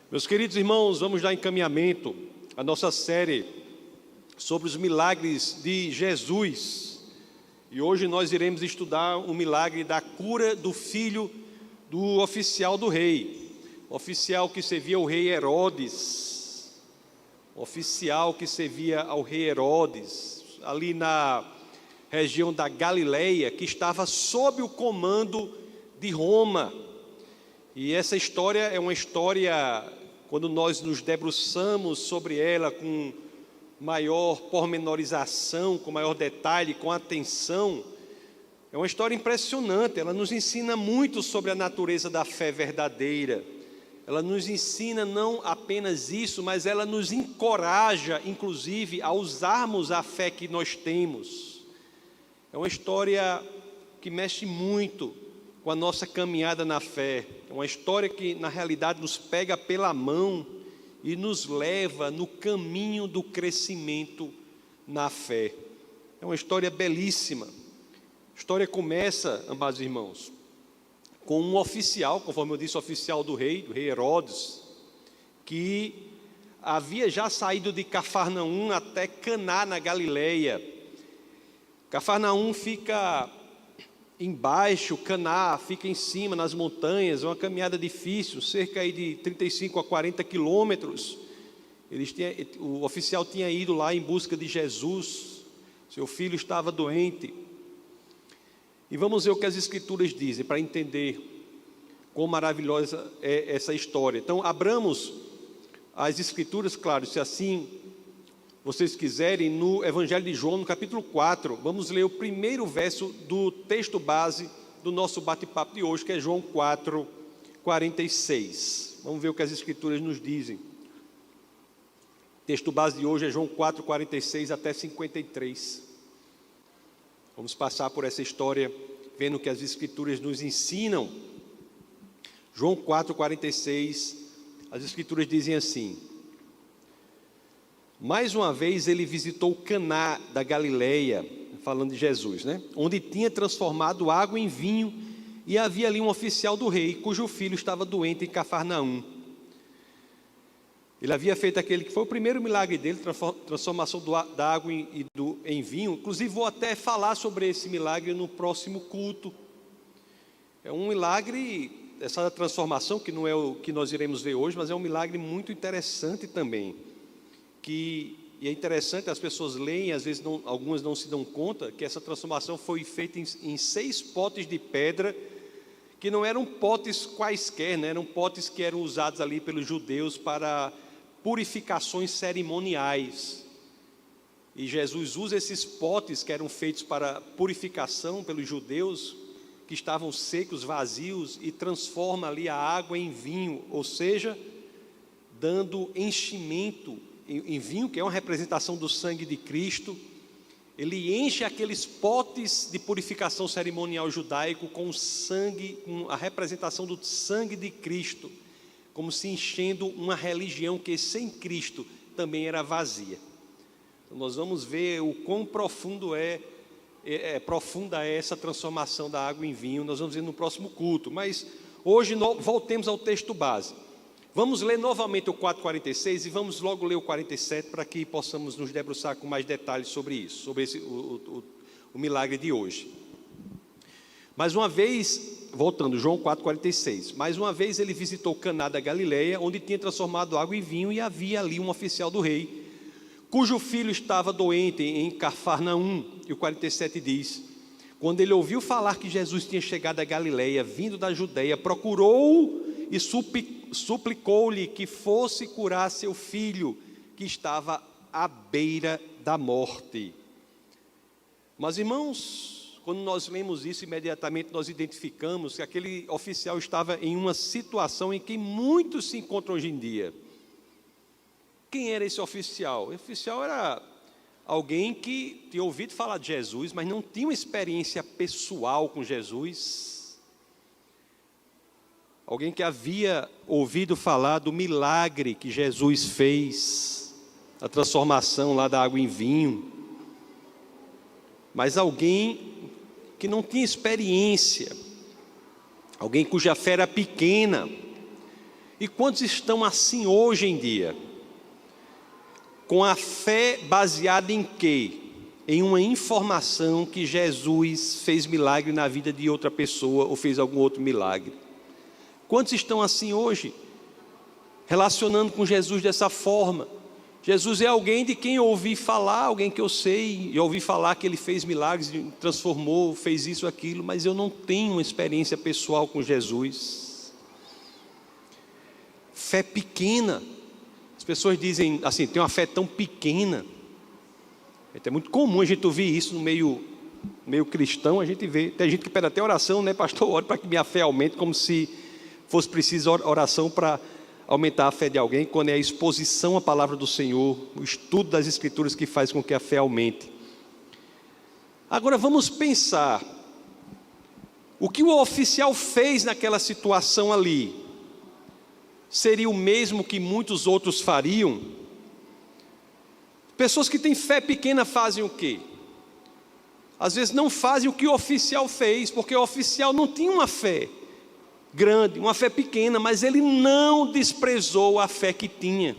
Meus queridos irmãos, vamos dar encaminhamento à nossa série sobre os milagres de Jesus. E hoje nós iremos estudar o milagre da cura do filho do oficial do rei. O oficial que servia ao rei Herodes. O oficial que servia ao rei Herodes, ali na região da Galileia, que estava sob o comando de Roma. E essa história é uma história, quando nós nos debruçamos sobre ela com maior pormenorização, com maior detalhe, com atenção, é uma história impressionante. Ela nos ensina muito sobre a natureza da fé verdadeira. Ela nos ensina não apenas isso, mas ela nos encoraja, inclusive, a usarmos a fé que nós temos. É uma história que mexe muito com a nossa caminhada na fé. É uma história que, na realidade, nos pega pela mão e nos leva no caminho do crescimento na fé. É uma história belíssima. A história começa, amados irmãos, com um oficial, conforme eu disse, oficial do rei Herodes, que havia já saído de Cafarnaum até Caná, na Galileia. Cafarnaum fica embaixo, Caná fica em cima, nas montanhas, é uma caminhada difícil, cerca aí de 35 a 40 quilômetros. O oficial tinha ido lá em busca de Jesus, seu filho estava doente. E vamos ver o que as Escrituras dizem, para entender quão maravilhosa é essa história. Então, abramos as Escrituras, claro, se assim vocês quiserem, no Evangelho de João, no capítulo 4, vamos ler o primeiro verso do texto base do nosso bate-papo de hoje, que é João 4, 46. Vamos ver o que as Escrituras nos dizem. O texto base de hoje é João 4, 46 até 53. Vamos passar por essa história, vendo o que as Escrituras nos ensinam. João 4, 46, as Escrituras dizem assim: mais uma vez ele visitou Caná da Galileia, falando de Jesus, né? Onde tinha transformado água em vinho, e havia ali um oficial do rei, cujo filho estava doente em Cafarnaum. Ele havia feito aquele que foi o primeiro milagre dele, transformação da água em vinho. Inclusive vou até falar sobre esse milagre no próximo culto. É um milagre, essa transformação, que não é o que nós iremos ver hoje, mas é um milagre muito interessante também. E é interessante, as pessoas leem, às vezes algumas não se dão conta, que essa transformação foi feita em 6 potes de pedra, que não eram potes quaisquer, né? Eram potes que eram usados ali pelos judeus para purificações cerimoniais. E Jesus usa esses potes que eram feitos para purificação pelos judeus, que estavam secos, vazios, e transforma ali a água em vinho, ou seja, dando enchimento em vinho, que é uma representação do sangue de Cristo. Ele enche aqueles potes de purificação cerimonial judaico com o sangue, com a representação do sangue de Cristo, como se enchendo uma religião que sem Cristo também era vazia. Então, nós vamos ver o quão profunda é essa transformação da água em vinho. Nós vamos ver no próximo culto, mas hoje voltemos ao texto base. Vamos ler novamente o 4,46 e vamos logo ler o 47 para que possamos nos debruçar com mais detalhes sobre isso, sobre o milagre de hoje. Mais uma vez, voltando, João 4,46. Mais uma vez ele visitou Caná da Galileia, onde tinha transformado água em vinho, e havia ali um oficial do rei, cujo filho estava doente em Cafarnaum. E o 47 diz: quando ele ouviu falar que Jesus tinha chegado a Galileia, vindo da Judeia, procurou e suplicou-lhe que fosse curar seu filho, que estava à beira da morte. Mas, irmãos, quando nós lemos isso, imediatamente nós identificamos que aquele oficial estava em uma situação em que muitos se encontram hoje em dia. Quem era esse oficial? O oficial era alguém que tinha ouvido falar de Jesus, mas não tinha uma experiência pessoal com Jesus. Alguém que havia ouvido falar do milagre que Jesus fez, a transformação lá da água em vinho, mas alguém que não tinha experiência, alguém cuja fé era pequena, E quantos estão assim hoje em dia? Com a fé baseada em quê? Em uma informação que Jesus fez milagre na vida de outra pessoa ou fez algum outro milagre. Quantos estão assim hoje? Relacionando com Jesus dessa forma. Jesus é alguém de quem eu ouvi falar, alguém que eu sei, eu ouvi falar que ele fez milagres, transformou, fez isso, aquilo, mas eu não tenho uma experiência pessoal com Jesus. Fé pequena. As pessoas dizem assim, tem uma fé tão pequena. É muito comum a gente ouvir isso no meio cristão, a gente vê. Tem gente que pede até oração, né, pastor? Ore para que minha fé aumente, como se fosse preciso oração para aumentar a fé de alguém, quando é a exposição à palavra do Senhor, o estudo das Escrituras que faz com que a fé aumente. Agora vamos pensar, o que o oficial fez naquela situação ali, seria o mesmo que muitos outros fariam? Pessoas que têm fé pequena fazem o quê? Às vezes não fazem o que o oficial fez, porque o oficial não tinha uma fé grande, uma fé pequena, mas ele não desprezou a fé que tinha.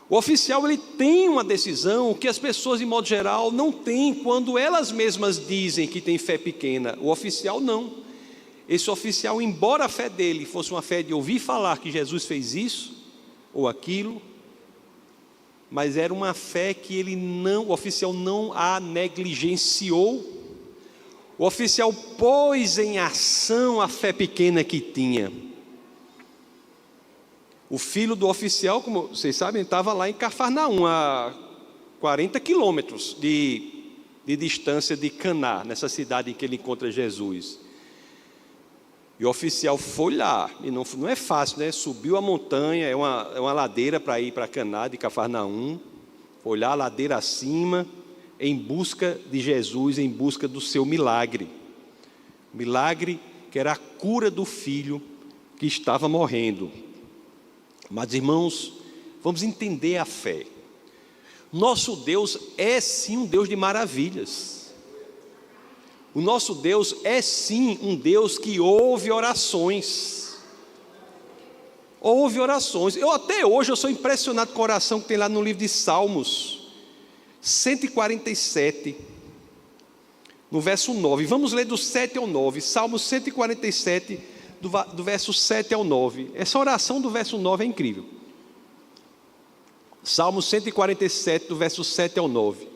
O oficial, ele tem uma decisão que as pessoas, de modo geral, não têm quando elas mesmas dizem que tem fé pequena. O oficial não. Esse oficial, embora a fé dele fosse uma fé de ouvir falar que Jesus fez isso ou aquilo, mas era uma fé que o oficial não a negligenciou. O oficial pôs em ação a fé pequena que tinha. O filho do oficial, como vocês sabem, estava lá em Cafarnaum, a 40 quilômetros de distância de Caná, nessa cidade em que ele encontra Jesus. E o oficial foi lá, e não é fácil, né? Subiu a montanha, é uma ladeira para ir para Caná de Cafarnaum, foi lá a ladeira acima, em busca de Jesus, em busca do seu milagre. Milagre que era a cura do filho que estava morrendo. Mas, irmãos, vamos entender a fé. Nosso Deus é sim um Deus de maravilhas. O nosso Deus é sim um Deus que ouve orações. Ouve orações. Até hoje eu sou impressionado com a oração que tem lá no livro de Salmos 147, no verso 9. Vamos ler do 7 ao 9. Salmos 147, do verso 7 ao 9. Essa oração do verso 9 é incrível. Salmos 147, do verso 7 ao 9.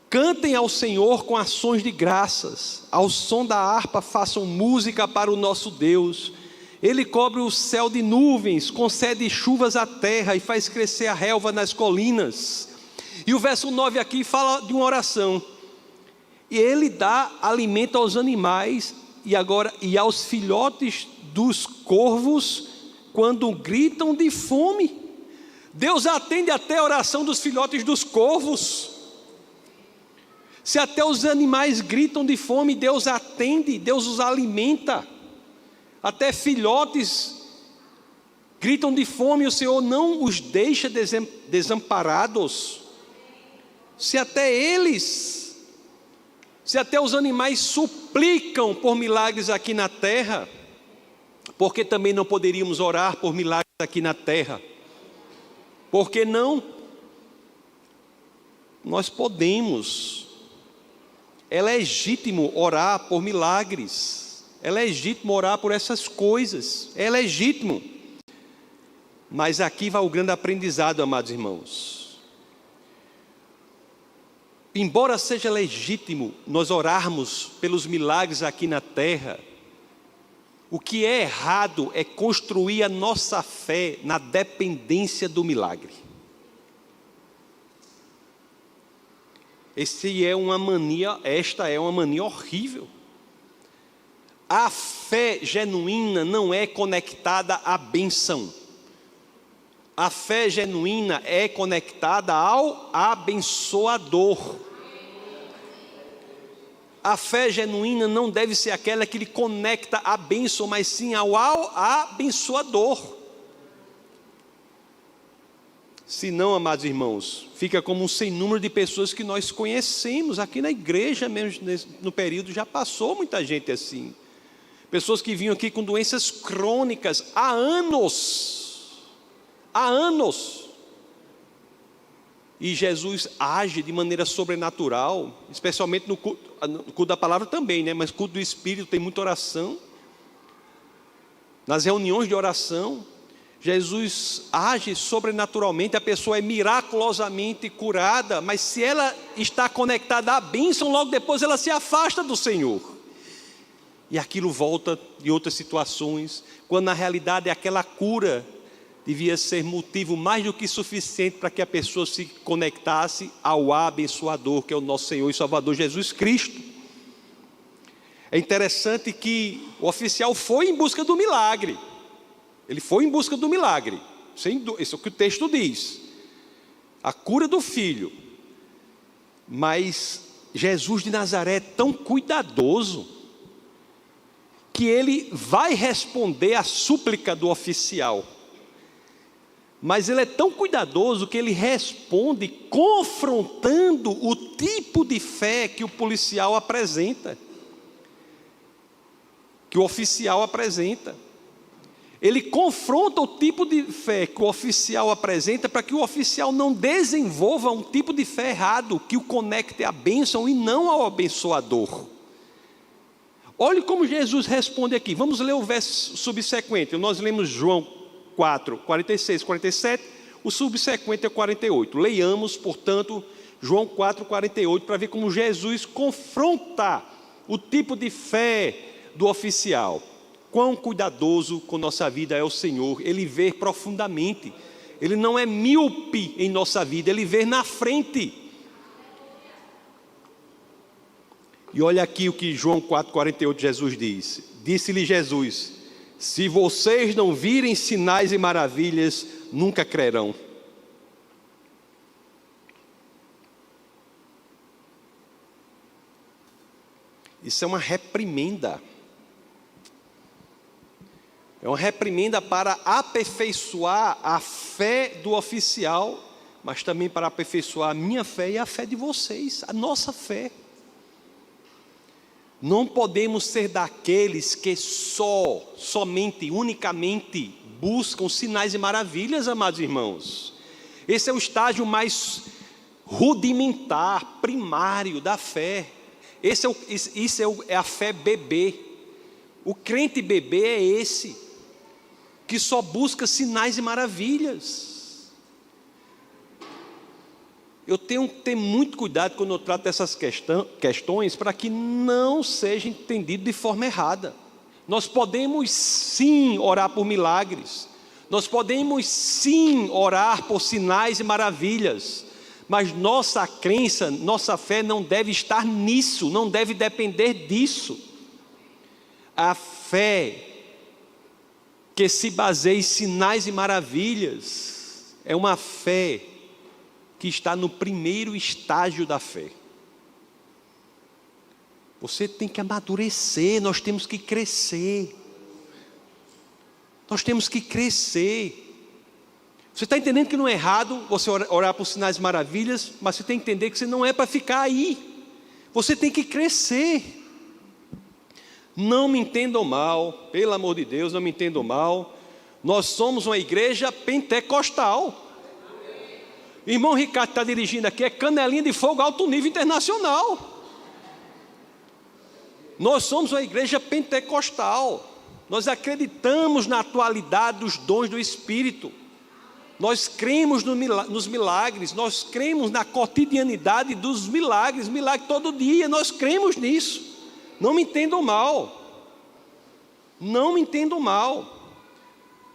Cantem ao Senhor com ações de graças, ao som da harpa façam música para o nosso Deus. Ele cobre o céu de nuvens, concede chuvas à terra e faz crescer a relva nas colinas. E o verso 9 aqui fala de uma oração. E ele dá alimento aos animais e aos filhotes dos corvos quando gritam de fome. Deus atende até a oração dos filhotes dos corvos. Se até os animais gritam de fome, Deus atende, Deus os alimenta. Até filhotes gritam de fome, o Senhor não os deixa desamparados. Se até os animais suplicam por milagres aqui na terra, por que também não poderíamos orar por milagres aqui na terra? Por que não? Nós podemos. É legítimo orar por milagres, é legítimo orar por essas coisas, é legítimo. Mas aqui vai o grande aprendizado, amados irmãos. Embora seja legítimo nós orarmos pelos milagres aqui na terra, o que é errado é construir a nossa fé na dependência do milagre. Esta é uma mania horrível. A fé genuína não é conectada à bênção. A fé genuína é conectada ao abençoador. A fé genuína não deve ser aquela que lhe conecta à bênção, mas sim ao abençoador. Se não, amados irmãos, fica como um sem número de pessoas que nós conhecemos aqui na igreja mesmo, no período já passou muita gente assim. Pessoas que vinham aqui com doenças crônicas há anos. Há anos. E Jesus age de maneira sobrenatural, especialmente no culto da palavra também, né? Mas culto do Espírito tem muita oração. Nas reuniões de oração, Jesus age sobrenaturalmente, a pessoa é miraculosamente curada, mas se ela está conectada à bênção, logo depois ela se afasta do Senhor. E aquilo volta de outras situações, quando na realidade aquela cura devia ser motivo mais do que suficiente para que a pessoa se conectasse ao abençoador, que é o nosso Senhor e Salvador Jesus Cristo. É interessante que o oficial foi em busca do milagre. Ele foi em busca do milagre. Isso é o que o texto diz. A cura do filho. Mas Jesus de Nazaré é tão cuidadoso que ele vai responder à súplica do oficial. Mas ele é tão cuidadoso que ele responde confrontando o tipo de fé que o policial apresenta, que o oficial apresenta. Ele confronta o tipo de fé que o oficial apresenta para que o oficial não desenvolva um tipo de fé errado, que o conecte à bênção e não ao abençoador. Olhe como Jesus responde aqui. Vamos ler o verso subsequente. Nós lemos João 4, 46, 47, o subsequente é 48. Leiamos, portanto, João 4, 48, para ver como Jesus confronta o tipo de fé do oficial. Quão cuidadoso com nossa vida é o Senhor, Ele vê profundamente, Ele não é míope em nossa vida, Ele vê na frente. E olha aqui o que João 4, 48, Jesus diz. Disse-lhe Jesus: se vocês não virem sinais e maravilhas, nunca crerão. Isso é uma reprimenda. É uma reprimenda para aperfeiçoar a fé do oficial, mas também para aperfeiçoar a minha fé e a fé de vocês, a nossa fé. Não podemos ser daqueles que somente, unicamente buscam sinais e maravilhas, amados irmãos. Esse é o estágio mais rudimentar, primário da fé. Isso é a fé bebê. O crente bebê é esse, que só busca sinais e maravilhas. Eu tenho que ter muito cuidado quando eu trato dessas questões, para que não seja entendido de forma errada. Nós podemos sim orar por milagres, nós podemos sim orar por sinais e maravilhas, mas nossa crença, nossa fé não deve estar nisso, não deve depender disso. A fé que se baseia em sinais e maravilhas é uma fé que está no primeiro estágio da fé. Você tem que amadurecer, nós temos que crescer. Nós temos que crescer. Você está entendendo que não é errado você orar por sinais e maravilhas, mas você tem que entender que você não é para ficar aí. Você tem que crescer. Não me entendam mal, pelo amor de Deus, não me entendam mal. Nós somos uma igreja pentecostal. Irmão Ricardo está dirigindo aqui, é canelinha de fogo alto nível internacional. Nós somos uma igreja pentecostal. Nós acreditamos na atualidade dos dons do Espírito. Nós cremos nos milagres, nós cremos na cotidianidade dos milagres, milagre todo dia, nós cremos nisso. Não me entendam mal. Não me entendam mal.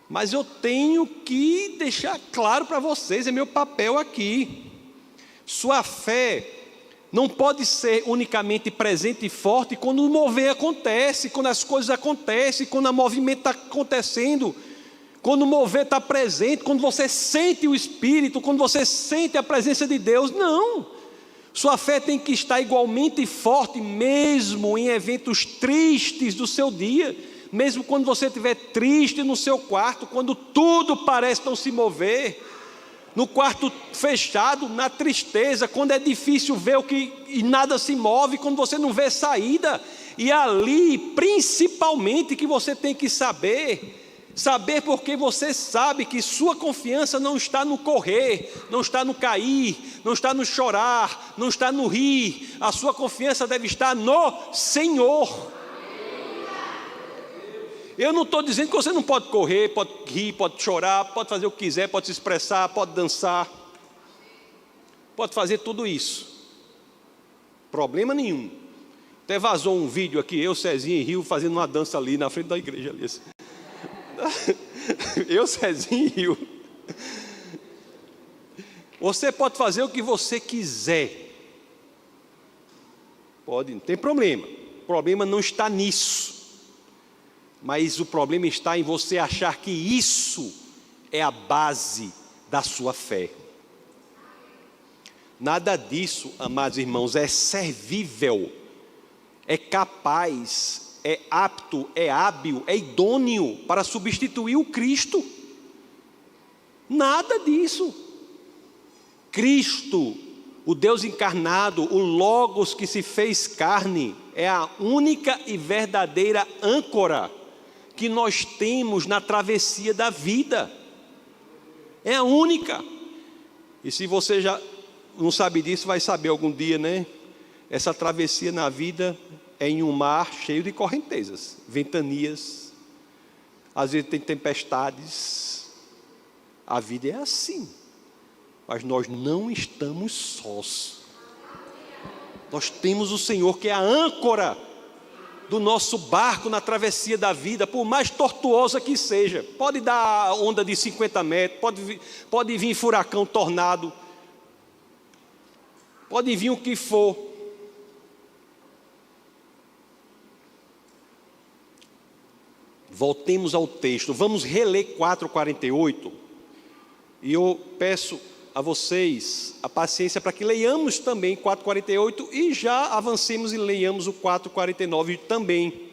Mas eu tenho que deixar claro para vocês, é meu papel aqui. Sua fé não pode ser unicamente presente e forte quando o mover acontece, quando as coisas acontecem, quando o movimento está acontecendo, quando o mover está presente, quando você sente o Espírito, quando você sente a presença de Deus. Não. Sua fé tem que estar igualmente forte, mesmo em eventos tristes do seu dia. Mesmo quando você estiver triste no seu quarto, quando tudo parece não se mover, no quarto fechado, na tristeza, quando é difícil ver o que e nada se move, quando você não vê saída. E ali, principalmente, que você tem que saber porque você sabe que sua confiança não está no correr, não está no cair, não está no chorar, não está no rir. A sua confiança deve estar no Senhor. Eu não estou dizendo que você não pode correr, pode rir, pode chorar, pode fazer o que quiser, pode se expressar, pode dançar, pode fazer tudo isso, problema nenhum. Até vazou um vídeo aqui, eu, Cezinha e Rio fazendo uma dança ali na frente da igreja ali, assim. Eu, Cezinha e Rio. Você pode fazer o que você quiser, pode, não tem problema. O problema não está nisso. Mas o problema está em você achar que isso é a base da sua fé. Nada disso, amados irmãos, é servível, é capaz, é apto, é hábil, é idôneo para substituir o Cristo. Nada disso. Cristo, o Deus encarnado, o Logos que se fez carne, é a única e verdadeira âncora que nós temos na travessia da vida. É a única. E se você já não sabe disso, vai saber algum dia, né? Essa travessia na vida é em um mar cheio de correntezas, ventanias, às vezes tem tempestades. A vida é assim. Mas nós não estamos sós. Nós temos o Senhor que é a âncora do nosso barco na travessia da vida, por mais tortuosa que seja. Pode dar onda de 50 metros, pode vir furacão, tornado, pode vir o que for. Voltemos ao texto, vamos reler 4:48, e eu peço a vocês a paciência para que leiamos também 4:48 e já avancemos e leiamos o 4:49 também,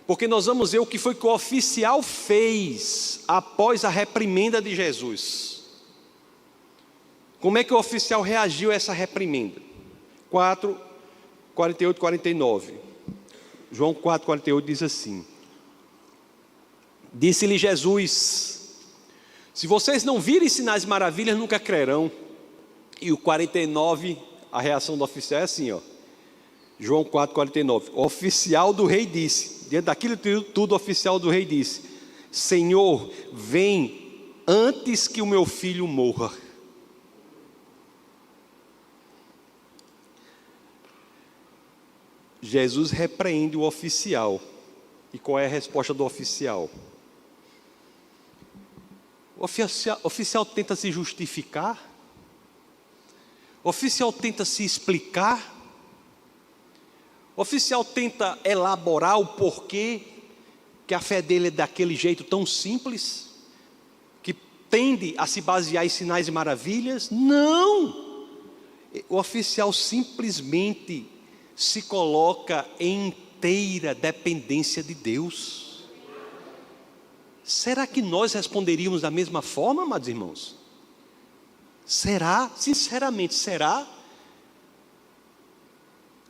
porque nós vamos ver o que foi que o oficial fez após a reprimenda de Jesus. Como é que o oficial reagiu a essa reprimenda? 4:48, 49. João 4:48 diz assim: disse-lhe Jesus: se vocês não virem sinais e maravilhas, nunca crerão. E o 49, a reação do oficial é assim, ó. João 4:49. O oficial do rei disse, diante daquilo tudo, o oficial do rei disse: Senhor, vem antes que o meu filho morra. Jesus repreende o oficial. E qual é a resposta do oficial? O oficial tenta se justificar, o oficial tenta se explicar, o oficial tenta elaborar o porquê que a fé dele é daquele jeito tão simples, que tende a se basear em sinais e maravilhas. Não! O oficial simplesmente se coloca em inteira dependência de Deus. Será que nós responderíamos da mesma forma, amados irmãos? Será? Sinceramente, será?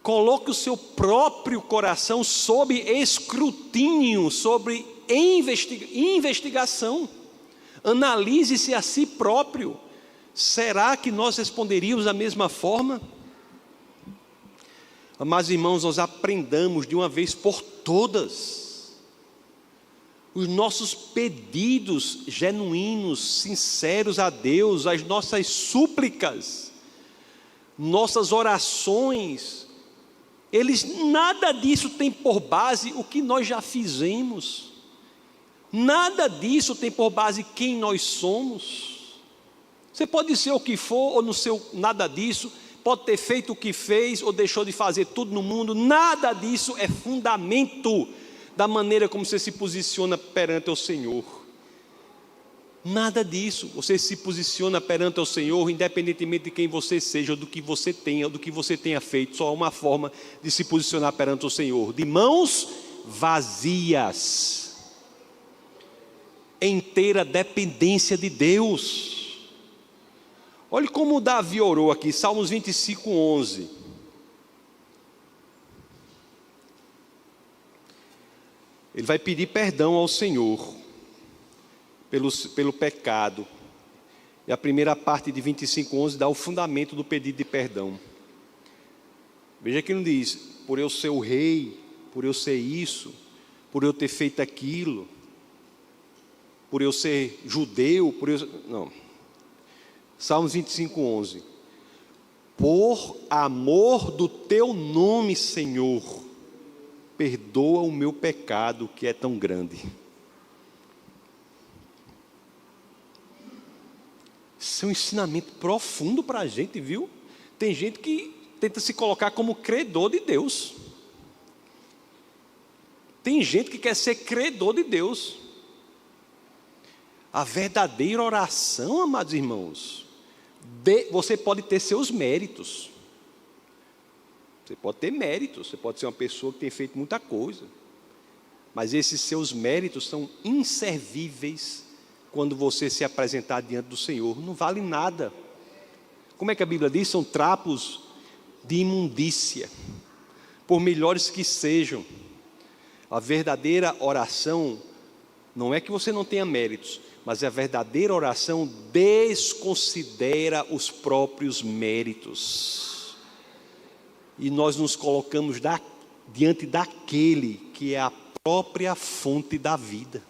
Coloque o seu próprio coração sob escrutínio, sobre investigação. Analise-se a si próprio. Será que nós responderíamos da mesma forma? Amados irmãos, nós aprendamos de uma vez por todas os nossos pedidos genuínos, sinceros a Deus, as nossas súplicas, nossas orações, nada disso tem por base o que nós já fizemos, nada disso tem por base quem nós somos. Você pode ser o que for ou não ser nada disso, pode ter feito o que fez ou deixou de fazer tudo no mundo, nada disso é fundamento da maneira como você se posiciona perante o Senhor. Nada disso. Você se posiciona perante o Senhor, independentemente de quem você seja, ou do que você tenha, ou do que você tenha feito. Só há uma forma de se posicionar perante o Senhor: de mãos vazias, inteira dependência de Deus. Olhe como Davi orou aqui, Salmos 25, 11. Ele vai pedir perdão ao Senhor pelo pecado. E a primeira parte de 25, 11 dá o fundamento do pedido de perdão. Veja que não diz, por eu ser o rei, por eu ser isso, por eu ter feito aquilo, por eu ser judeu, não. Salmos 25, 11. Por amor do teu nome, Senhor, perdoa o meu pecado que é tão grande. Isso é um ensinamento profundo para a gente, viu? Tem gente que tenta se colocar como credor de Deus. Tem gente que quer ser credor de Deus. A verdadeira oração, amados irmãos, você pode ter seus méritos. Você pode ter méritos, você pode ser uma pessoa que tem feito muita coisa. Mas esses seus méritos são inservíveis quando você se apresentar diante do Senhor. Não vale nada. Como é que a Bíblia diz? São trapos de imundícia, por melhores que sejam. A verdadeira oração não é que você não tenha méritos, mas a verdadeira oração desconsidera os próprios méritos. E nós nos colocamos diante daquele que é a própria fonte da vida.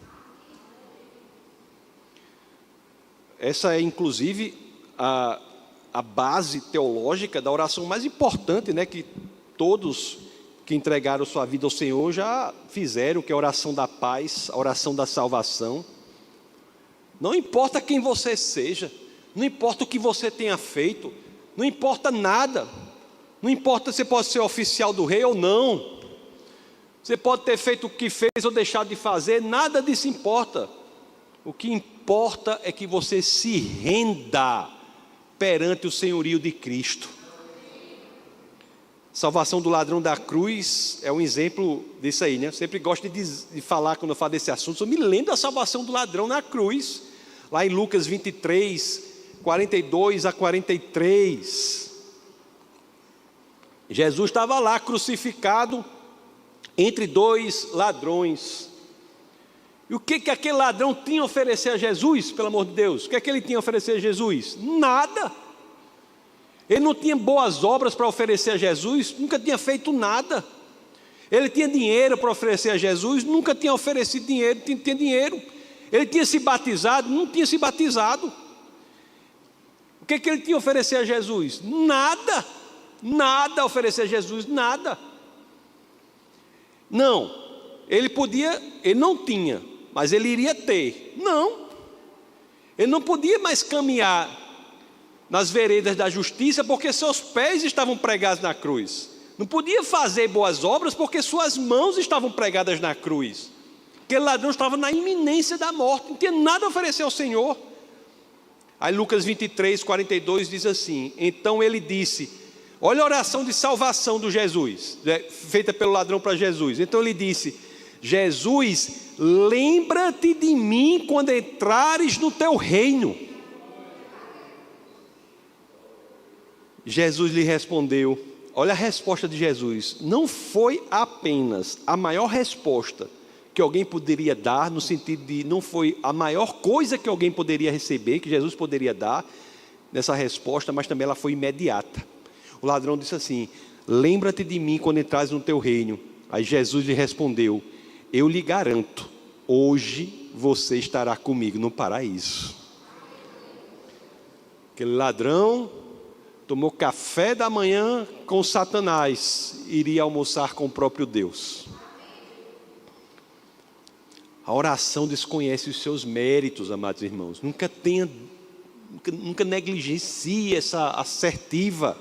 Essa é, inclusive, a base teológica da oração mais importante, né, que todos que entregaram sua vida ao Senhor já fizeram, que é a oração da paz, a oração da salvação. Não importa quem você seja, não importa o que você tenha feito, não importa nada, não importa se você pode ser oficial do rei ou não, você pode ter feito o que fez ou deixado de fazer, nada disso importa. O que importa é que você se renda perante o senhorio de Cristo. Salvação do ladrão da cruz é um exemplo disso aí, né? Eu sempre gosto de falar, quando eu falo desse assunto, eu me lembro da salvação do ladrão na cruz, lá em Lucas 23, 42 a 43. Jesus estava lá crucificado entre dois ladrões. E o que aquele ladrão tinha a oferecer a Jesus, pelo amor de Deus? O que ele tinha a oferecer a Jesus? Nada. Ele não tinha boas obras para oferecer a Jesus, nunca tinha feito nada. Ele tinha dinheiro para oferecer a Jesus, nunca tinha oferecido dinheiro, tinha dinheiro. Ele tinha se batizado, não tinha se batizado. O que ele tinha a oferecer a Jesus? Nada. Nada a oferecer a Jesus, nada. Não, ele não tinha, mas ele iria ter. Não, ele não podia mais caminhar nas veredas da justiça, porque seus pés estavam pregados na cruz. Não podia fazer boas obras, porque suas mãos estavam pregadas na cruz. Aquele ladrão estava na iminência da morte, não tinha nada a oferecer ao Senhor. Aí Lucas 23, 42 diz assim: então ele disse, olha a oração de salvação do Jesus, feita pelo ladrão para Jesus. Então ele disse: Jesus, lembra-te de mim quando entrares no teu reino. Jesus lhe respondeu, olha a resposta de Jesus, não foi apenas a maior resposta que alguém poderia dar, no sentido de não foi a maior coisa que alguém poderia receber, que Jesus poderia dar nessa resposta, mas também ela foi imediata. O ladrão disse assim: lembra-te de mim quando entrares no teu reino. Aí Jesus lhe respondeu: eu lhe garanto, hoje você estará comigo no paraíso. Aquele ladrão tomou café da manhã com Satanás, iria almoçar com o próprio Deus. A oração desconhece os seus méritos, amados irmãos. Nunca negligencie essa assertiva.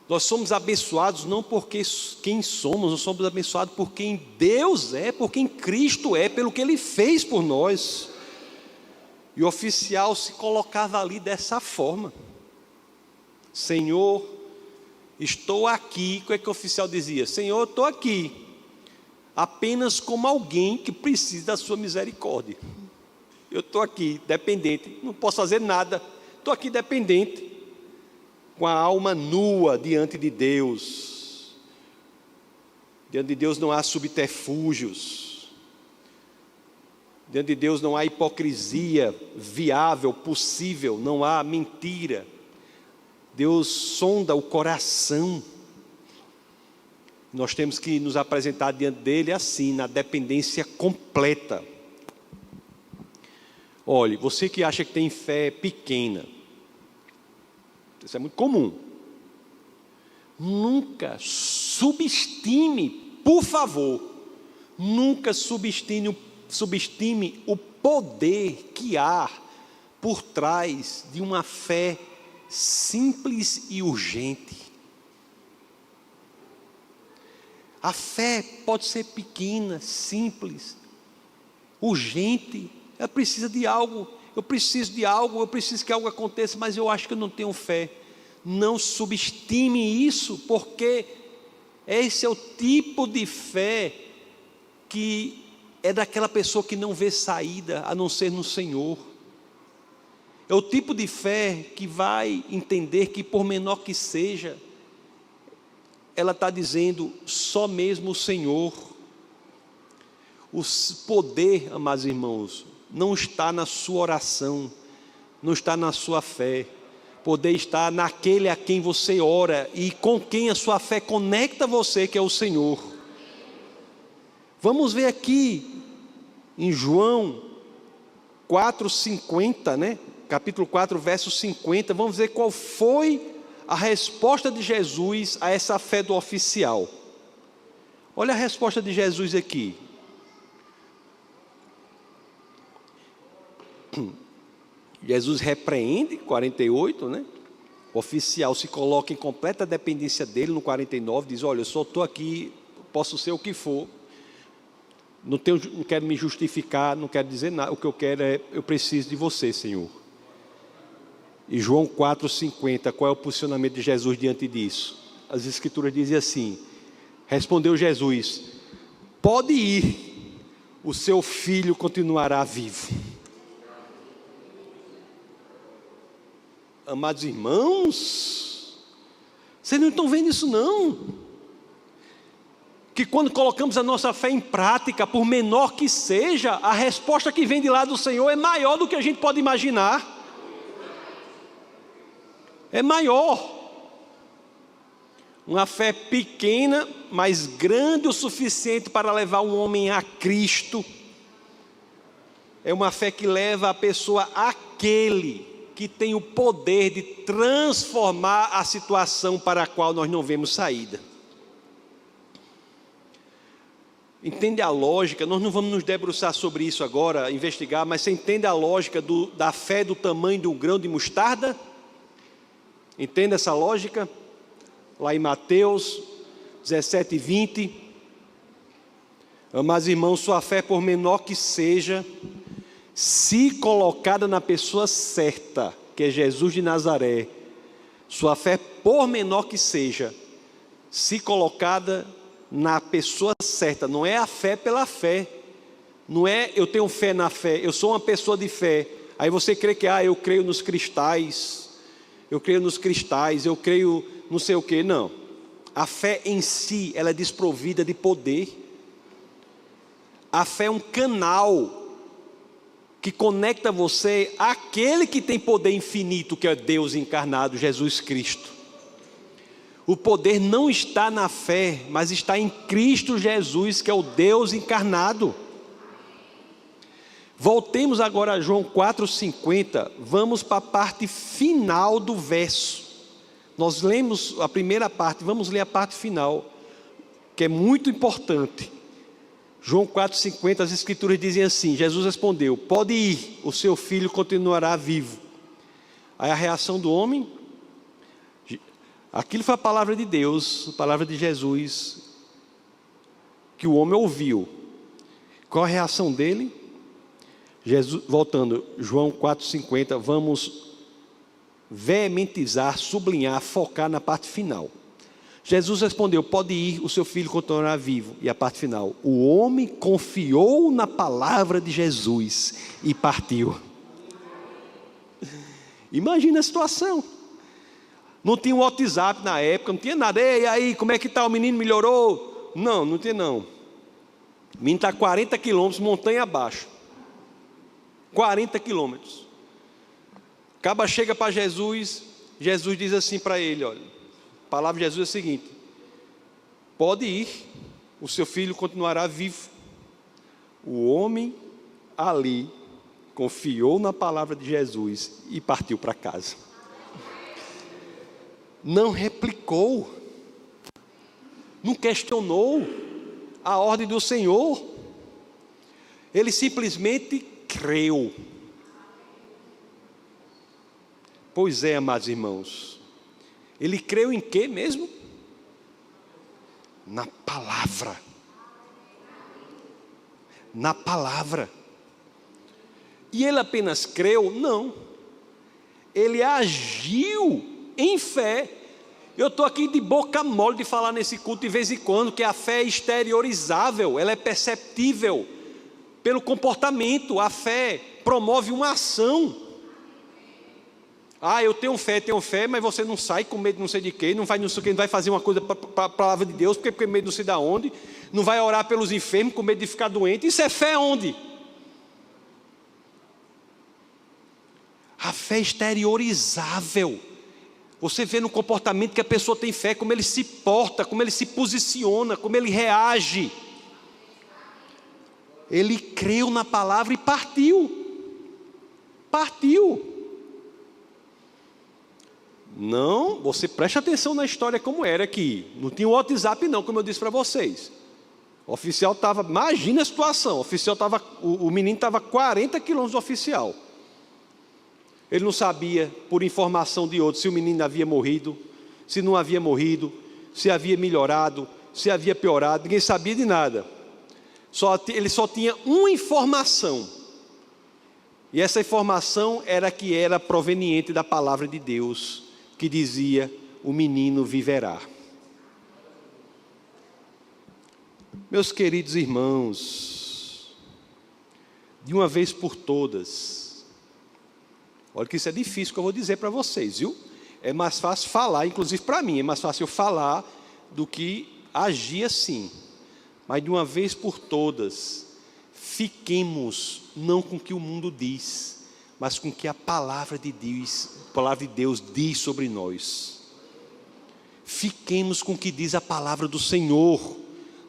Nós somos abençoados não porque quem somos, nós somos abençoados por quem Deus é, por quem Cristo é, pelo que Ele fez por nós. E o oficial se colocava ali dessa forma: Senhor, estou aqui. O que é que o oficial dizia? Senhor, estou aqui apenas como alguém que precisa da sua misericórdia. Eu estou aqui, dependente, não posso fazer nada, estou aqui dependente, com a alma nua diante de Deus. Diante de Deus não há subterfúgios. Diante de Deus não há hipocrisia viável, possível, não há mentira. Deus sonda o coração. Nós temos que nos apresentar diante dele assim, na dependência completa. Olhe, você que acha que tem fé pequena, isso é muito comum. Nunca subestime, por favor, nunca subestime o poder que há por trás de uma fé simples e urgente. A fé pode ser pequena, simples, urgente. Ela precisa de algo, eu preciso que algo aconteça, mas eu acho que eu não tenho fé. Não subestime isso, porque esse é o tipo de fé que é daquela pessoa que não vê saída a não ser no Senhor. É o tipo de fé que vai entender que, por menor que seja, ela está dizendo, só mesmo o Senhor. O poder, amados irmãos, não está na sua oração, não está na sua fé. Poder está naquele a quem você ora e com quem a sua fé conecta você, que é o Senhor. Vamos ver aqui em João 4,50, né? Capítulo 4, verso 50, vamos ver qual foi a resposta de Jesus a essa fé do oficial. Olha a resposta de Jesus aqui. Jesus repreende, 48, né? O oficial se coloca em completa dependência dele, no 49, diz, olha, eu só estou aqui, posso ser o que for, não quero me justificar, não quero dizer nada, o que eu quero é, eu preciso de você, Senhor. E João 4,50, qual é o posicionamento de Jesus diante disso? As escrituras dizem assim, respondeu Jesus, pode ir, o seu filho continuará vivo. Amados irmãos, vocês não estão vendo isso não? Que quando colocamos a nossa fé em prática, por menor que seja, a resposta que vem de lá do Senhor é maior do que a gente pode imaginar. É maior. Uma fé pequena, mas grande o suficiente para levar um homem a Cristo. É uma fé que leva a pessoa àquele que tem o poder de transformar a situação para a qual nós não vemos saída. Entende a lógica? Nós não vamos nos debruçar sobre isso agora, investigar, mas você entende a lógica da fé do tamanho de um grão de mostarda? Entende essa lógica? Lá em Mateus 17, 20. Amados irmãos, sua fé, por menor que seja, se colocada na pessoa certa, que é Jesus de Nazaré, sua fé, por menor que seja, se colocada na pessoa certa, não é a fé pela fé, não é eu tenho fé na fé, eu sou uma pessoa de fé, aí você crê que, eu creio nos cristais, eu creio não sei o que, não. A fé em si, ela é desprovida de poder. A fé é um canal que conecta você àquele que tem poder infinito, que é Deus encarnado, Jesus Cristo. O poder não está na fé, mas está em Cristo Jesus, que é o Deus encarnado. Voltemos agora a João 4,50, vamos para a parte final do verso. Nós lemos a primeira parte, vamos ler a parte final, que é muito importante. João 4,50, as escrituras dizem assim, Jesus respondeu, pode ir, o seu filho continuará vivo. Aí a reação do homem, aquilo foi a palavra de Deus, a palavra de Jesus, que o homem ouviu. Qual a reação dele? Jesus, voltando, João 4,50, vamos veementizar, sublinhar, focar na parte final. Jesus respondeu, pode ir, o seu filho continuará vivo. E a parte final, o homem confiou na palavra de Jesus e partiu. Imagina a situação. Não tinha um WhatsApp na época, não tinha nada. Ei, aí, como é que está? O menino melhorou? Não, não tinha não. O menino está 40 quilômetros, montanha abaixo. 40 quilômetros. O caba chega para Jesus, Jesus diz assim para ele, olha, a palavra de Jesus é a seguinte: pode ir, o seu filho continuará vivo. O homem ali confiou na palavra de Jesus e partiu para casa. Não replicou, não questionou a ordem do Senhor, ele simplesmente creu. Pois é, amados irmãos, ele creu em quê mesmo? Na palavra. Na palavra. E ele apenas creu? Não. Ele agiu em fé. Eu estou aqui de boca mole de falar nesse culto de vez em quando, que a fé é exteriorizável, ela é perceptível pelo comportamento. A fé promove uma ação. Ah, eu tenho fé, mas você não sai com medo de não sei de quê, não vai não sei o quê, não vai fazer uma coisa para a palavra de Deus, porque medo não sei de onde, não vai orar pelos enfermos com medo de ficar doente. Isso é fé onde? A fé é exteriorizável. Você vê no comportamento que a pessoa tem fé, como ele se porta, como ele se posiciona, como ele reage. Ele creu na palavra e partiu. Partiu. Não, você preste atenção na história como era aqui. Não tinha o WhatsApp não, como eu disse para vocês. O oficial estava, imagina a situação, o menino estava a 40 quilômetros do oficial. Ele não sabia, por informação de outro, se o menino havia morrido, se não havia morrido, se havia melhorado, se havia piorado, ninguém sabia de nada. Ele só tinha uma informação. E essa informação era que era proveniente da palavra de Deus, que dizia: o menino viverá. Meus queridos irmãos, de uma vez por todas, olha que isso é difícil que eu vou dizer para vocês, viu? É mais fácil falar, inclusive para mim, é mais fácil eu falar do que agir assim. Mas de uma vez por todas, fiquemos não com o que o mundo diz, mas com o que a palavra de Deus diz sobre nós. Fiquemos com o que diz a palavra do Senhor.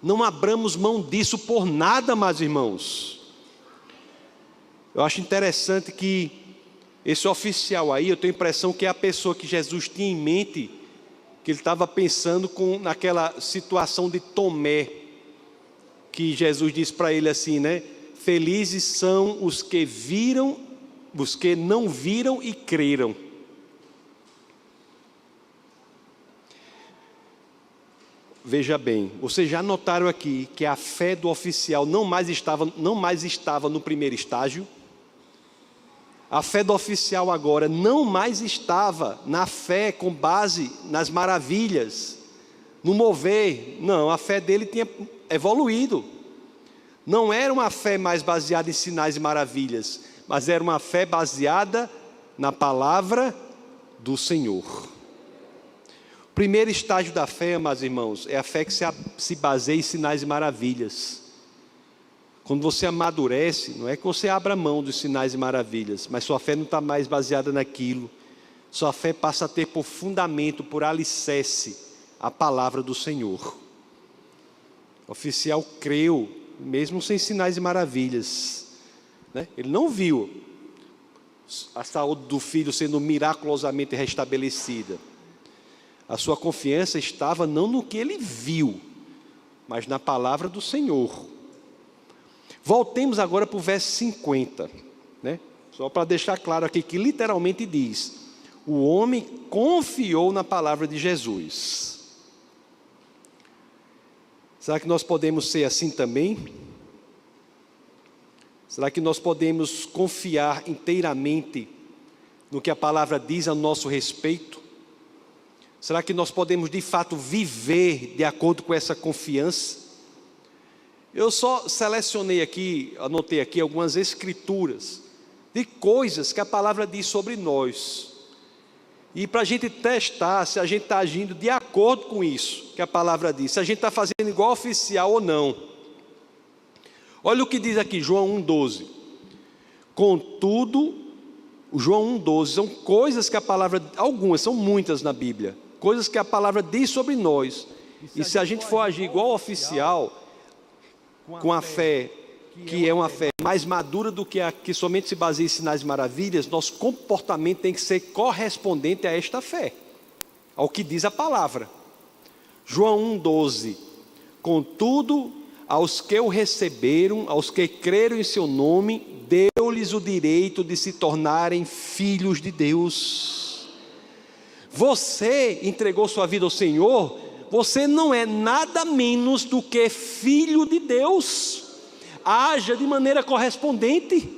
Não abramos mão disso por nada, meus irmãos. Eu acho interessante que esse oficial aí, eu tenho a impressão que é a pessoa que Jesus tinha em mente, que ele estava pensando naquela situação de Tomé, que Jesus disse para ele assim, né? Felizes são os que não viram e creram. Veja bem, vocês já notaram aqui que a fé do oficial não mais estava no primeiro estágio? A fé do oficial agora não mais estava na fé com base nas maravilhas, no mover. Não, a fé dele tinha evoluído. Não era uma fé mais baseada em sinais e maravilhas, mas era uma fé baseada na palavra do Senhor. O primeiro estágio da fé, meus irmãos, é a fé que se baseia em sinais e maravilhas. Quando você amadurece, não é que você abra mão dos sinais e maravilhas, mas sua fé não está mais baseada naquilo. Sua fé passa a ter por fundamento, por alicerce, a palavra do Senhor. O oficial creu, mesmo sem sinais e maravilhas, né? Ele não viu a saúde do filho sendo miraculosamente restabelecida. A sua confiança estava não no que ele viu, mas na palavra do Senhor. Voltemos agora para o verso 50, né? Só para deixar claro aqui que literalmente diz: o homem confiou na palavra de Jesus. Será que nós podemos ser assim também? Será que nós podemos confiar inteiramente no que a palavra diz a nosso respeito? Será que nós podemos de fato viver de acordo com essa confiança? Eu só selecionei aqui, anotei aqui algumas escrituras de coisas que a palavra diz sobre nós, E para a gente testar se a gente está agindo de acordo com isso que a palavra diz, se a gente está fazendo igual oficial ou não. Olha o que diz aqui, João 1,12. Contudo, João 1,12 são coisas que a palavra, algumas, são muitas na Bíblia, coisas que a palavra diz sobre nós. E se a gente for agir igual oficial, com a fé, que é uma fé mais madura do que a que somente se baseia em sinais e maravilhas, nosso comportamento tem que ser correspondente a esta fé, ao que diz a palavra. João 1,12. Contudo, aos que o receberam, aos que creram em seu nome, deu-lhes o direito de se tornarem filhos de Deus. Você entregou sua vida ao Senhor, você não é nada menos do que filho de Deus. Haja de maneira correspondente.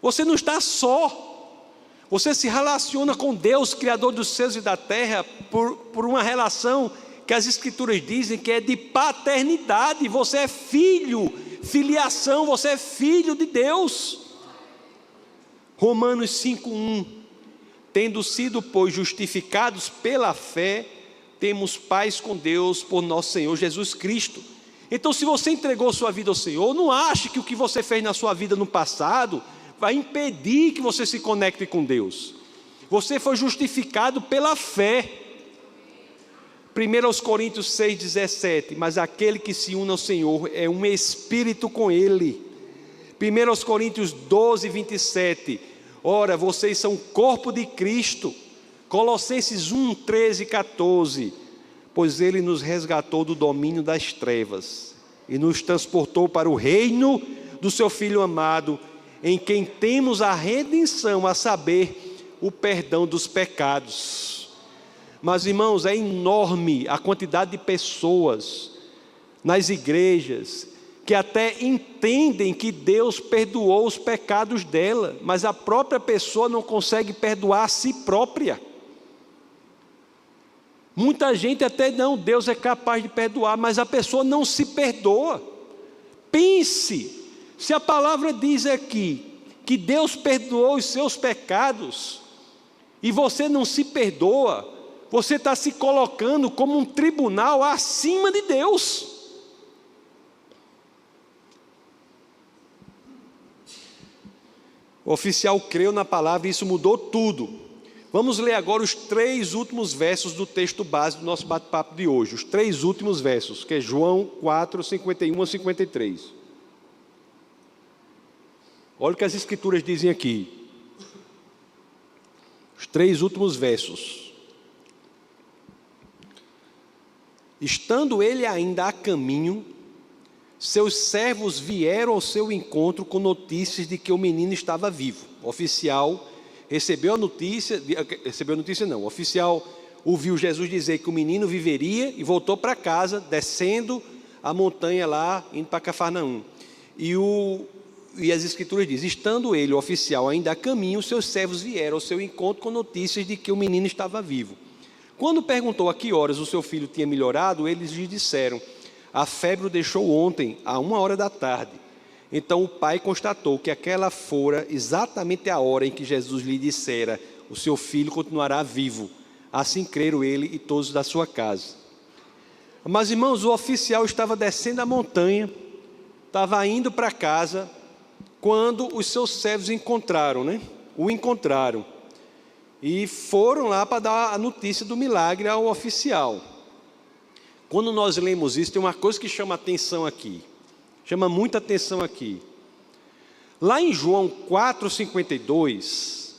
Você não está só. Você se relaciona com Deus, Criador dos céus e da terra, por uma relação que as Escrituras dizem que é de paternidade. Você é filho, filiação, você é filho de Deus. Romanos 5,1. Tendo sido, pois, justificados pela fé, temos paz com Deus por nosso Senhor Jesus Cristo. Então, se você entregou sua vida ao Senhor, não ache que o que você fez na sua vida no passado vai impedir que você se conecte com Deus. Você foi justificado pela fé. 1 Coríntios 6,17. Mas aquele que se une ao Senhor é um espírito com Ele. 1 Coríntios 12,27. Ora, vocês são o corpo de Cristo. Colossenses 1, 13 e 14. Pois Ele nos resgatou do domínio das trevas e nos transportou para o reino do seu Filho amado, em quem temos a redenção, a saber, o perdão dos pecados. Mas, irmãos, é enorme a quantidade de pessoas nas igrejas que até entendem que Deus perdoou os pecados dela, mas a própria pessoa não consegue perdoar a si própria. Muita gente até não, Deus é capaz de perdoar, mas a pessoa não se perdoa. Pense, se a palavra diz aqui que Deus perdoou os seus pecados e você não se perdoa, você está se colocando como um tribunal acima de Deus. O oficial creu na palavra e isso mudou tudo. Vamos ler agora os 3 últimos versos do texto base do nosso bate-papo de hoje. Os 3 últimos versos, que é João 4, 51 a 53. Olha o que as Escrituras dizem aqui. Os 3 últimos versos. Estando ele ainda a caminho, seus servos vieram ao seu encontro com notícias de que o menino estava vivo. O oficial recebeu a notícia, o oficial ouviu Jesus dizer que o menino viveria e voltou para casa, descendo a montanha lá, indo para Cafarnaum. E as Escrituras dizem, estando ele, o oficial, ainda a caminho, seus servos vieram ao seu encontro com notícias de que o menino estava vivo. Quando perguntou a que horas o seu filho tinha melhorado, eles lhe disseram, a febre o deixou ontem, à 1h da tarde. Então o pai constatou que aquela fora exatamente a hora em que Jesus lhe dissera, o seu filho continuará vivo. Assim creram ele e todos da sua casa. Mas, irmãos, o oficial estava descendo a montanha, estava indo para casa, quando os seus servos o encontraram. E foram lá para dar a notícia do milagre ao oficial. Quando nós lemos isso, tem uma coisa que chama atenção aqui. Chama muita atenção aqui. Lá em João 4,52,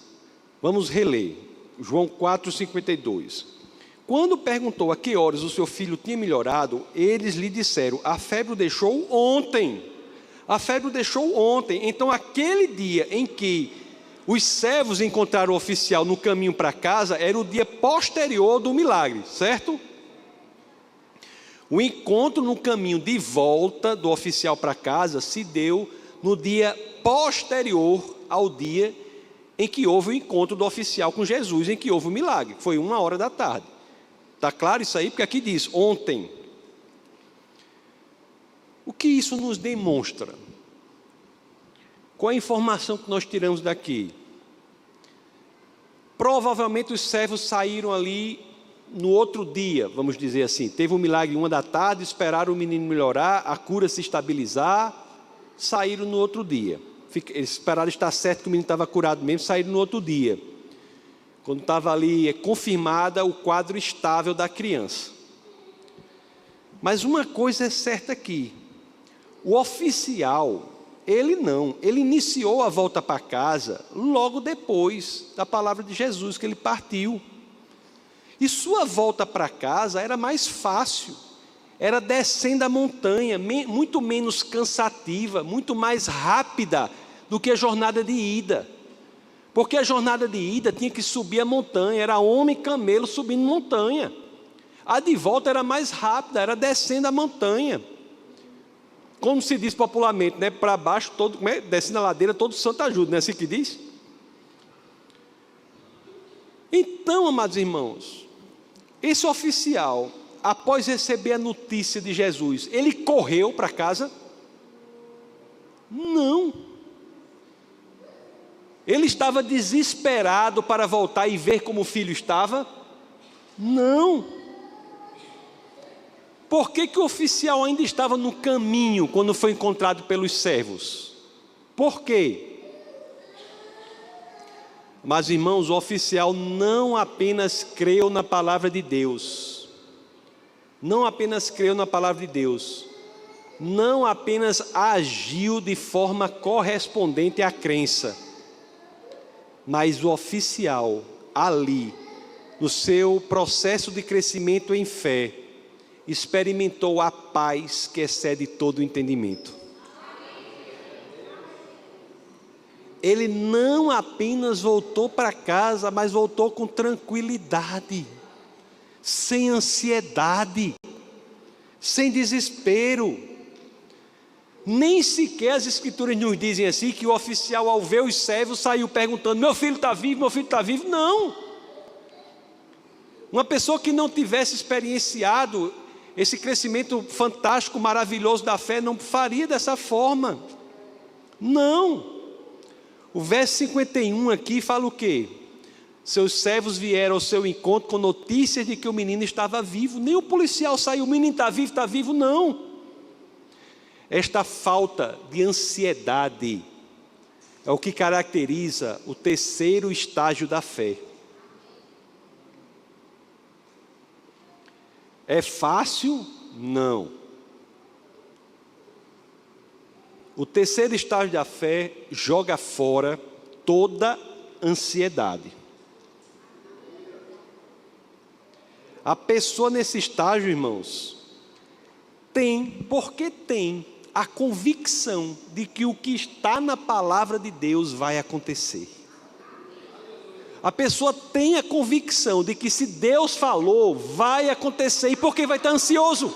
vamos reler. João 4,52. Quando perguntou a que horas o seu filho tinha melhorado, eles lhe disseram, a febre o deixou ontem. A febre o deixou ontem. Então, aquele dia em que os servos encontraram o oficial no caminho para casa, era o dia posterior do milagre, certo? O encontro no caminho de volta do oficial para casa se deu no dia posterior ao dia em que houve o encontro do oficial com Jesus, em que houve o milagre, foi 1h da tarde. Está claro isso aí? Porque aqui diz, ontem. O que isso nos demonstra? Qual a informação que nós tiramos daqui? Provavelmente os servos saíram ali no outro dia, vamos dizer assim. Teve um milagre 1 da tarde, esperaram o menino melhorar, a cura se estabilizar, saíram no outro dia. Eles esperaram estar certo que o menino estava curado mesmo, saíram no outro dia. Quando estava ali confirmada o quadro estável da criança. Mas uma coisa é certa aqui, o oficial, ele iniciou a volta para casa logo depois da palavra de Jesus, que ele partiu. E sua volta para casa era mais fácil, era descendo a montanha, muito menos cansativa, muito mais rápida do que a jornada de ida. Porque a jornada de ida tinha que subir a montanha, era homem e camelo subindo montanha. A de volta era mais rápida, era descendo a montanha. Como se diz popularmente, né? Para baixo, descendo a ladeira, todo santo ajuda, não é assim que diz? Então, amados irmãos, esse oficial, após receber a notícia de Jesus, ele correu para casa? Não. Ele estava desesperado para voltar e ver como o filho estava? Não. Por que o oficial ainda estava no caminho quando foi encontrado pelos servos? Por quê? Mas, irmãos, o oficial não apenas creu na palavra de Deus, não apenas creu na palavra de Deus, não apenas agiu de forma correspondente à crença, mas o oficial ali, no seu processo de crescimento em fé, experimentou a paz que excede todo o entendimento. Ele não apenas voltou para casa, mas voltou com tranquilidade, sem ansiedade, sem desespero. Nem sequer as escrituras nos dizem assim, que o oficial, ao ver os servos, saiu perguntando: meu filho está vivo, meu filho está vivo. Não. Uma pessoa que não tivesse experienciado esse crescimento fantástico, maravilhoso da fé, não faria dessa forma. Não. O verso 51 aqui fala o quê? Seus servos vieram ao seu encontro com notícias de que o menino estava vivo. Nem o policial saiu: o menino está vivo, não. Esta falta de ansiedade é o que caracteriza o terceiro estágio da fé. É fácil? Não. O terceiro estágio da fé joga fora toda ansiedade. A pessoa nesse estágio, irmãos, tem a convicção de que o que está na palavra de Deus vai acontecer. A pessoa tem a convicção de que se Deus falou, vai acontecer. E por que vai estar ansioso?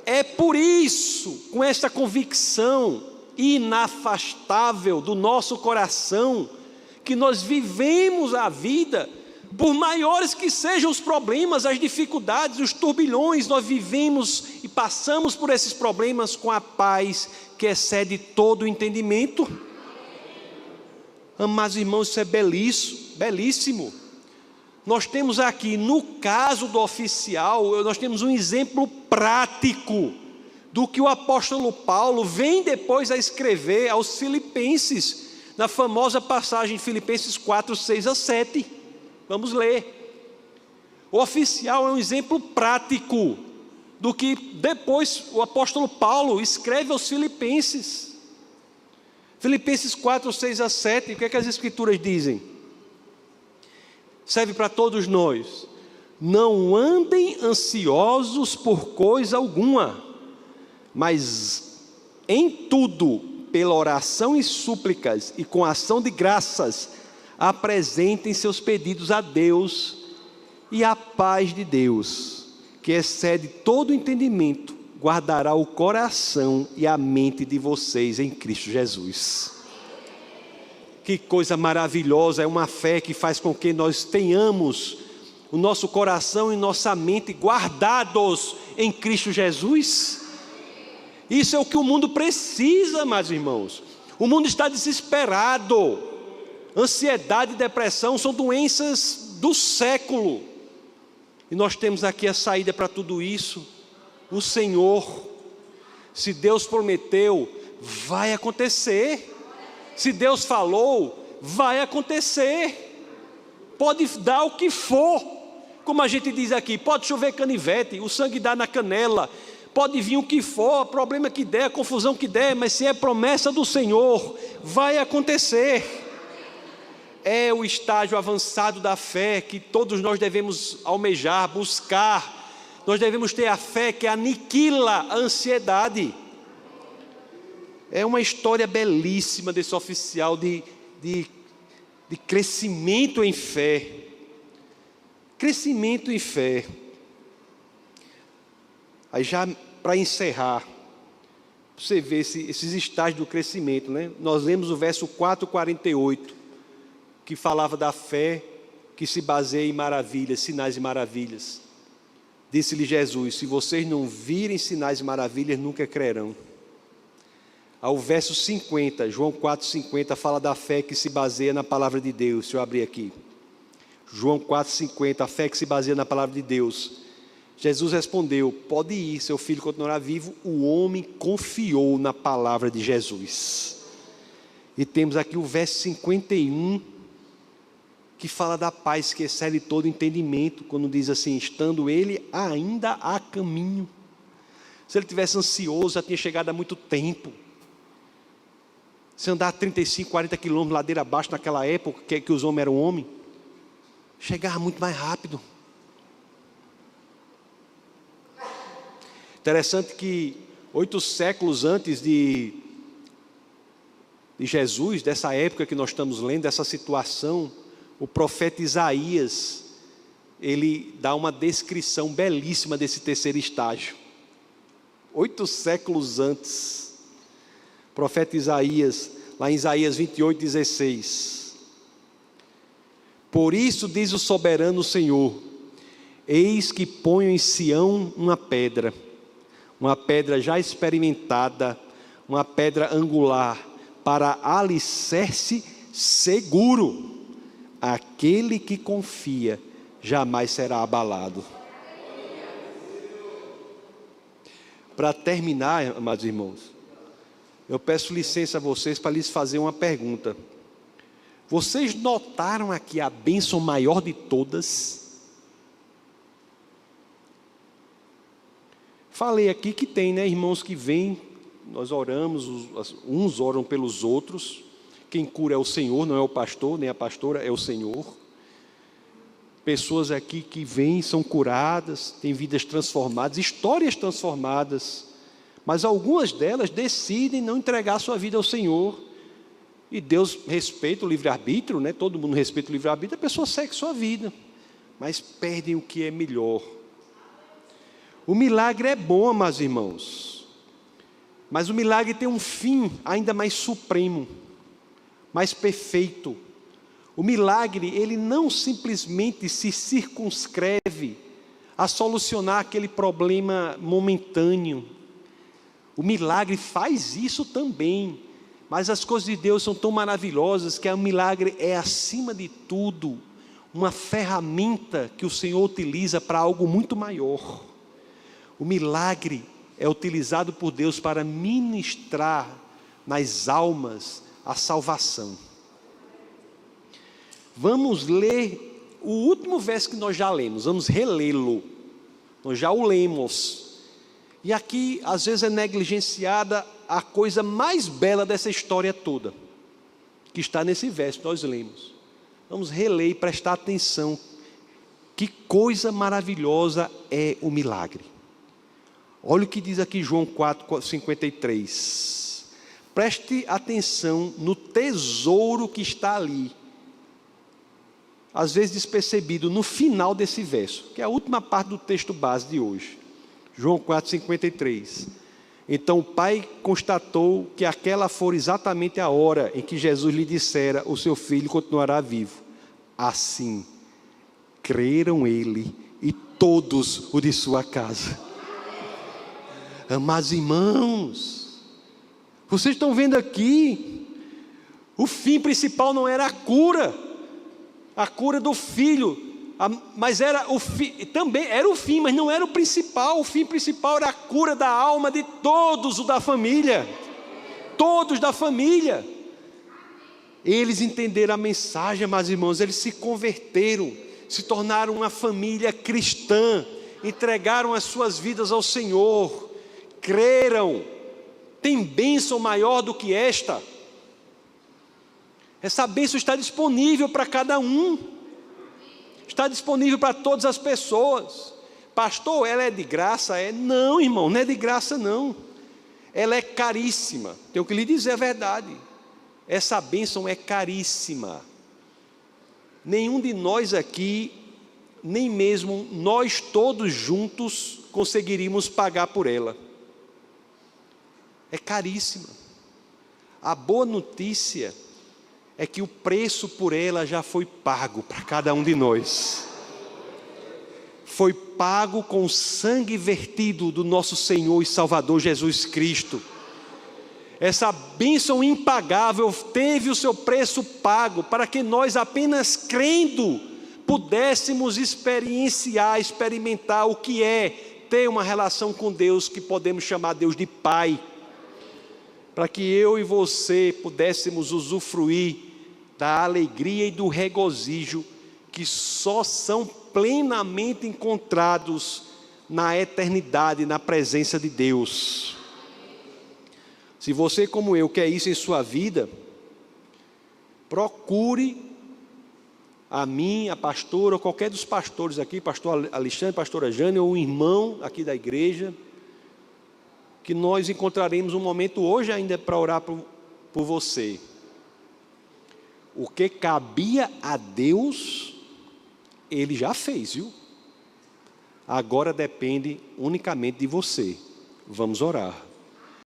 É por isso, com esta convicção inafastável do nosso coração, que nós vivemos a vida, por maiores que sejam os problemas, as dificuldades, os turbilhões, nós vivemos e passamos por esses problemas com a paz que excede todo o entendimento. Amados irmãos, isso é belíssimo. Nós temos aqui, no caso do oficial, nós temos um exemplo prático do que o apóstolo Paulo vem depois a escrever aos Filipenses, na famosa passagem de Filipenses 4, 6 a 7. Vamos ler. O oficial é um exemplo prático do que depois o apóstolo Paulo escreve aos Filipenses. Filipenses 4, 6 a 7, o que é que as escrituras dizem? Serve para todos nós. Não andem ansiosos por coisa alguma, mas em tudo, pela oração e súplicas e com ação de graças, apresentem seus pedidos a Deus, e a paz de Deus, que excede todo entendimento, guardará o coração e a mente de vocês em Cristo Jesus. Que coisa maravilhosa, é uma fé que faz com que nós tenhamos o nosso coração e nossa mente guardados em Cristo Jesus. Isso é o que o mundo precisa, meus irmãos. O mundo está desesperado. Ansiedade e depressão são doenças do século. E nós temos aqui a saída para tudo isso. O Senhor. Se Deus prometeu, vai acontecer. Se Deus falou, vai acontecer. Pode dar o que for. Como a gente diz aqui, pode chover canivete, o sangue dá na canela, pode vir o que for, problema que der, confusão que der, mas se é promessa do Senhor, vai acontecer. É o estágio avançado da fé que todos nós devemos almejar, buscar. Nós devemos ter a fé que aniquila a ansiedade. É uma história belíssima desse oficial de crescimento em fé. Crescimento em fé. Aí já para encerrar, você vê esses estágios do crescimento, né? Nós lemos o verso 4:48. Que falava da fé que se baseia em maravilhas, sinais e maravilhas. Disse-lhe Jesus: se vocês não virem sinais e maravilhas, nunca crerão. Ao verso 50, João 4:50, fala da fé que se baseia na palavra de Deus. Deixa eu abrir aqui. João 4:50, a fé que se baseia na palavra de Deus. Jesus respondeu: pode ir, seu filho continuará vivo. O homem confiou na palavra de Jesus. E temos aqui o verso 51, que fala da paz que excede todo entendimento, quando diz assim: estando ele ainda a caminho. Se ele tivesse ansioso, já tinha chegado há muito tempo. Se andar 35, 40 quilômetros ladeira abaixo naquela época, que os homens eram homens, chegava muito mais rápido. Interessante que 8 séculos antes de Jesus, dessa época que nós estamos lendo, dessa situação, o profeta Isaías, ele dá uma descrição belíssima desse terceiro estágio. 8 séculos antes, o profeta Isaías, lá em Isaías 28:16. Por isso diz o soberano Senhor: eis que ponho em Sião uma pedra já experimentada, uma pedra angular, para alicerce seguro. Aquele que confia jamais será abalado. Para terminar, amados irmãos, eu peço licença a vocês para lhes fazer uma pergunta. Vocês notaram aqui a bênção maior de todas? Falei aqui que tem, né, irmãos que vêm, nós oramos, uns oram pelos outros. Quem cura é o Senhor, não é o pastor, nem a pastora, é o Senhor. Pessoas aqui que vêm, são curadas, têm vidas transformadas, histórias transformadas, mas algumas delas decidem não entregar sua vida ao Senhor. E Deus respeita o livre-arbítrio, né? Todo mundo respeita o livre-arbítrio, a pessoa segue sua vida, mas perdem o que é melhor. O milagre é bom, amados irmãos, mas o milagre tem um fim ainda mais supremo, mais perfeito. O milagre, ele não simplesmente se circunscreve a solucionar aquele problema momentâneo. O milagre faz isso também, mas as coisas de Deus são tão maravilhosas que o milagre é, acima de tudo, uma ferramenta que o Senhor utiliza para algo muito maior. O milagre é utilizado por Deus para ministrar nas almas a salvação. Vamos ler o último verso que nós já lemos, vamos relê-lo. Nós já o lemos. E aqui, às vezes, é negligenciada a coisa mais bela dessa história toda, que está nesse verso que nós lemos. Vamos reler e prestar atenção. Que coisa maravilhosa é o milagre. Olha o que diz aqui João 4:53. Preste atenção no tesouro que está ali, às vezes despercebido, no final desse verso, que é a última parte do texto base de hoje. João 4:53. Então o pai constatou que aquela fora exatamente a hora em que Jesus lhe dissera: o seu filho continuará vivo. Assim, creram ele e todos o de sua casa. Amados irmãos, vocês estão vendo aqui, O fim principal não era a cura do filho, mas era também era o fim, mas não era o principal. O fim principal era a cura da alma de todos da família. Todos da família. Eles entenderam a mensagem, meus irmãos, eles se converteram, se tornaram uma família cristã, entregaram as suas vidas ao Senhor, creram. Tem bênção maior do que esta? Essa bênção está disponível para cada um, está disponível para todas as pessoas. Pastor, ela é de graça? Não, irmão, não é de graça não, ela é caríssima. Tenho que lhe dizer a verdade, essa bênção é caríssima. Nenhum de nós aqui, nem mesmo nós todos juntos, conseguiríamos pagar por ela. É caríssima. A boa notícia é que o preço por ela já foi pago para cada um de nós. Foi pago com o sangue vertido do nosso Senhor e Salvador Jesus Cristo. Essa bênção impagável teve o seu preço pago para que nós, apenas crendo, pudéssemos experimentar o que é ter uma relação com Deus, que podemos chamar Deus de Pai. Para que eu e você pudéssemos usufruir da alegria e do regozijo que só são plenamente encontrados na eternidade, na presença de Deus. Se você, como eu, quer isso em sua vida, procure a mim, a pastora, ou qualquer dos pastores aqui, pastor Alexandre, pastora Jane, ou um irmão aqui da igreja, que nós encontraremos um momento hoje ainda para orar por você. O que cabia a Deus, Ele já fez, viu? Agora depende unicamente de você. Vamos orar.